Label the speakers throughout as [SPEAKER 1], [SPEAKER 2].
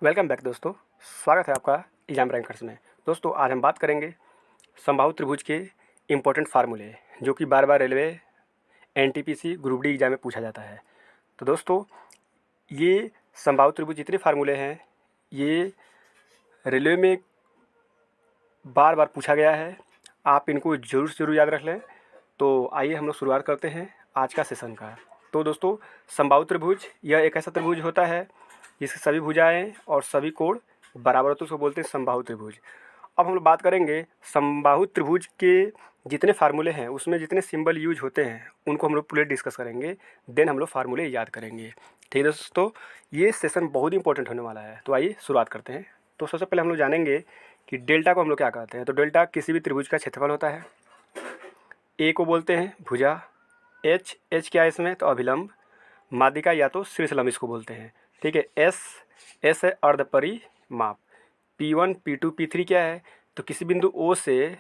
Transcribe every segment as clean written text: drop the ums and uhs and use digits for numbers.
[SPEAKER 1] Welcome back दोस्तों, स्वागत है आपका एग्जाम रैंकर्स में। दोस्तों आज हम बात करेंगे समबाहु त्रिभुज के इम्पोर्टेंट फार्मूले जो कि बार बार railway NTPC group D exam में पूछा जाता है। तो दोस्तों ये समबाहु त्रिभुज जितने फार्मूले हैं ये रेलवे में बार बार पूछा गया है, आप इनको ज़रूर से ज़रूर याद रख लें। तो आइए हम लोग शुरुआत करते हैं आज का सेशन का। तो दोस्तों समबाहु त्रिभुज यह एक ऐसा त्रिभुज होता है जिसकी सभी भुजाएं और सभी कोण बराबर होते हैं, उसको बोलते हैं समबाहु त्रिभुज। अब हम लोग बात करेंगे समबाहु त्रिभुज के जितने फार्मूले हैं उसमें जितने सिंबल यूज होते हैं उनको हम लोग पूरे डिस्कस करेंगे, देन हम लोग फार्मूले याद करेंगे। ठीक है दोस्तों, ये सेशन बहुत इंपॉर्टेंट होने वाला है। तो आइए शुरुआत करते हैं। तो सबसे पहले हम लोग जानेंगे कि डेल्टा को हम लोग क्या कहते हैं। तो डेल्टा किसी भी त्रिभुज का क्षेत्रफल होता है। ए को बोलते हैं भुजा, एच क्या है इसमें, तो अभिलंब, माध्यिका या तो शीर्षलंब इसको बोलते हैं। ठीक है, एस है अर्ध परिमाप, P1 P2 P3 क्या है, तो किसी बिंदु O से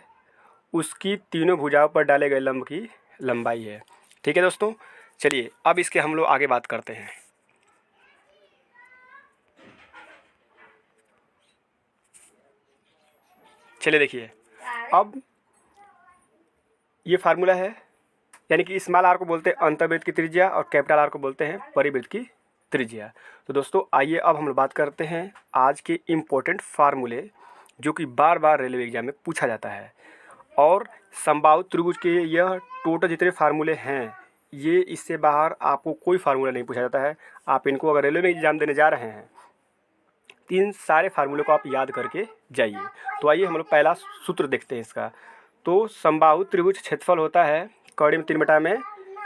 [SPEAKER 1] उसकी तीनों भुजाओं पर डाले गए लंब की लंबाई है। ठीक है दोस्तों, चलिए अब इसके हम लोग आगे बात करते हैं। चलिए देखिए, अब ये फार्मूला है, यानी कि स्मॉल आर को बोलते हैं अंतर्वृत्त की त्रिज्या और कैपिटल आर को बोलते हैं परिवृत्त की त्रिज्या। तो दोस्तों आइए अब हम लोग बात करते हैं आज के इम्पोर्टेंट फार्मूले जो कि बार बार रेलवे एग्जाम में पूछा जाता है। और समबाहु त्रिभुज के यह टोटल जितने फार्मूले हैं ये इससे बाहर आपको कोई फार्मूला नहीं पूछा जाता है। आप इनको अगर रेलवे में एग्जाम देने जा रहे हैं तीन सारे फार्मूले को आप याद करके जाइए। तो आइए हम लोग पहला सूत्र देखते हैं इसका। तो समबाहु त्रिभुज क्षेत्रफल होता है कड़ी में 3 बटा में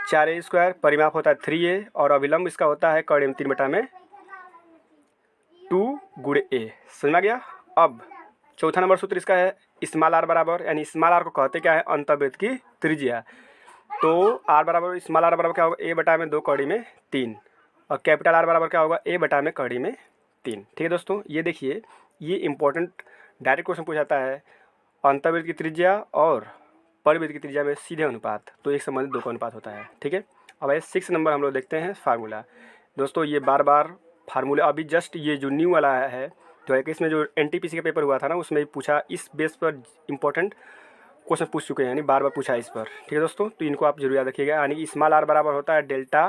[SPEAKER 1] 4a स्क्वायर, परिमाप होता है 3a और अभिलंब इसका होता है कड़ी में 3 बटा में 2 गुणे a। समझ में गया। अब चौथा नंबर सूत्र इसका है स्मॉल आर बराबर, यानी स्मॉल आर को कहते क्या है, अंतर्वृत्त की त्रिज्या। तो आर बराबर स्मॉल आर बराबर क्या होगा, a बटा में 2 कड़ी में 3 और कैपिटल आर बराबर क्या होगा, a बटा में कड़ी में 3। ठीक है दोस्तों, ये देखिए ये इंपॉर्टेंट डायरेक्ट क्वेश्चन पूछा जाता है। अंतर्वृत्त की त्रिज्या और परिवृत्त की त्रिज्या में सीधे अनुपात, तो एक संबंधित 2 का अनुपात होता है। ठीक है, अब ये 6 नंबर हम लोग देखते हैं फार्मूला। दोस्तों ये बार बार फार्मूला अभी जस्ट ये जो न्यू वाला है तो एक इसमें जो एनटीपीसी का पेपर हुआ था ना उसमें भी पूछा, इस बेस पर इंपॉर्टेंट क्वेश्चन पूछ चुके हैं, यानी बार बार पूछा इस पर। ठीक है दोस्तों, तो इनको आप जरूर याद रखिएगा। यानी स्मॉल आर बराबर होता है डेल्टा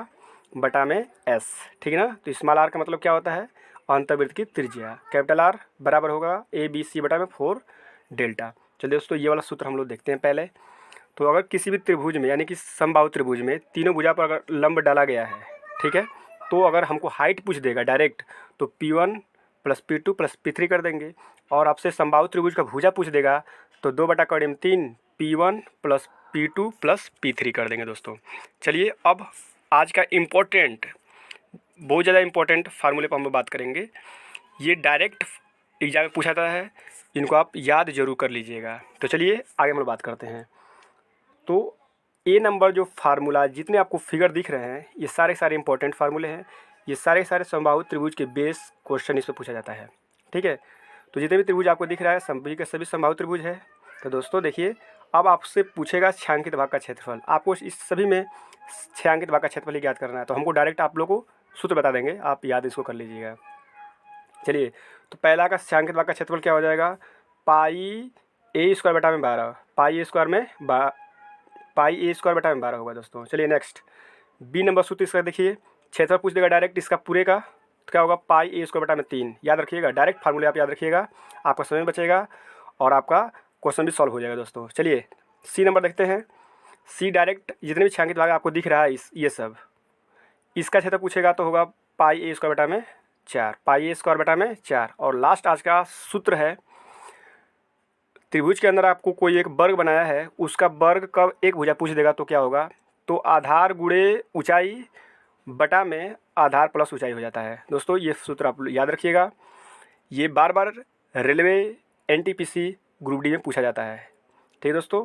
[SPEAKER 1] बटा में एस। ठीक है ना, तो स्मॉल आर का मतलब क्या होता है, अंतर्वृत्त की त्रिज्या। कैपिटल आर बराबर होगा ABC बटा में 4 डेल्टा। चलिए दोस्तों ये वाला सूत्र हम लोग देखते हैं पहले। तो अगर किसी भी त्रिभुज में यानी कि समबाहु त्रिभुज में तीनों भुजा पर अगर लंब डाला गया है, ठीक है, तो अगर हमको हाइट पूछ देगा डायरेक्ट तो P1 + P2 + P3 कर देंगे। और आपसे समबाहु त्रिभुज का भुजा पूछ देगा तो 2 बटा कड़ी में 3 P1 + P2 + P3 कर देंगे दोस्तों। चलिए अब आज का इम्पोर्टेंट, बहुत ज़्यादा इम्पोर्टेंट फार्मूले पर हम लोग बात करेंगे। ये डायरेक्ट एग्जाम में पूछा जाता है, इनको आप याद जरूर कर लीजिएगा। तो चलिए आगे हम लोग बात करते हैं। तो ए नंबर जो फार्मूला जितने आपको फिगर दिख रहे हैं ये सारे सारे इंपॉर्टेंट फार्मूले हैं। ये सारे सारे समबाहु त्रिभुज के बेस क्वेश्चन इस पर पूछा जाता है। ठीक है, तो जितने भी त्रिभुज आपको दिख रहा है सभी के सभी समबाहु त्रिभुज है। तो दोस्तों देखिए, अब आपसे पूछेगा छायांकित भाग का क्षेत्रफल। आपको इस सभी में छायांकित भाग का क्षेत्रफल ही याद करना है। तो हमको डायरेक्ट आप लोगों को सूत्र बता देंगे, आप याद इसको कर लीजिएगा। चलिए, तो पहला का छायांकित भाग का क्षेत्रफल क्या हो जाएगा, पाई a स्क्वायर बटा में 12, पाई a स्क्वायर बटा में 12 होगा दोस्तों। चलिए नेक्स्ट बी नंबर सूत्र इसका देखिए, क्षेत्रफल पूछ देगा डायरेक्ट इसका पूरे का, तो क्या होगा पाई a स्क्वायर बटा में 3। याद रखिएगा, डायरेक्ट फार्मूले आप याद रखिएगा, आपका समय बचेगा और आपका क्वेश्चन भी सॉल्व हो जाएगा दोस्तों। चलिए सी नंबर देखते हैं। सी डायरेक्ट जितने भी छायांकित भाग आपको दिख रहा है ये सब, इसका क्षेत्र पूछेगा तो होगा पाई a स्क्वायर बटा में 4, पाई a स्क्वायर बटा में 4। और लास्ट आज का सूत्र है, त्रिभुज के अंदर आपको कोई एक वर्ग बनाया है, उसका वर्ग का एक भुजा पूछ देगा तो क्या होगा, तो आधार गुणे ऊंचाई बटा में आधार प्लस ऊंचाई हो जाता है। दोस्तों ये सूत्र आप याद रखिएगा, ये बार बार रेलवे एनटीपीसी ग्रुप डी में पूछा जाता है। ठीक है दोस्तों,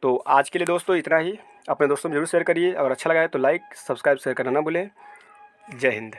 [SPEAKER 1] तो आज के लिए दोस्तों इतना ही। अपने दोस्तों में जरूर शेयर करिए, अगर अच्छा लगा है तो लाइक सब्सक्राइब शेयर करना ना भूलें। जय हिंद।